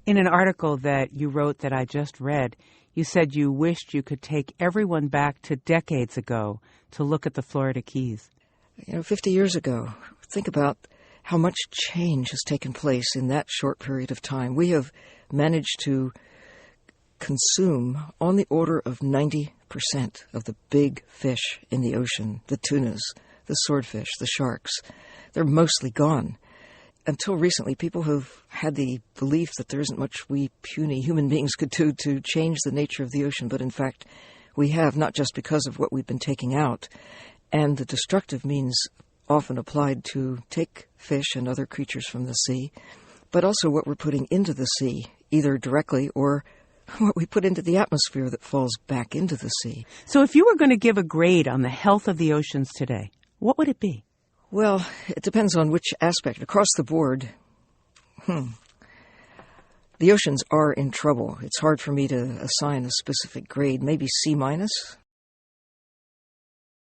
In an article that you wrote that I just read, you said you wished you could take everyone back to decades ago to look at the Florida Keys. 50 years ago, think about how much change has taken place in that short period of time. We have managed to consume on the order of 90% of the big fish in the ocean, the tunas, the swordfish, the sharks. They're mostly gone. Until recently, people have had the belief that there isn't much we puny human beings could do to change the nature of the ocean, but in fact, we have, not just because of what we've been taking out, and the destructive means often applied to take fish and other creatures from the sea, but also what we're putting into the sea, either directly or what we put into the atmosphere that falls back into the sea. So if you were going to give a grade on the health of the oceans today, what would it be? Well, it depends on which aspect. Across the board, the oceans are in trouble. It's hard for me to assign a specific grade, maybe C-.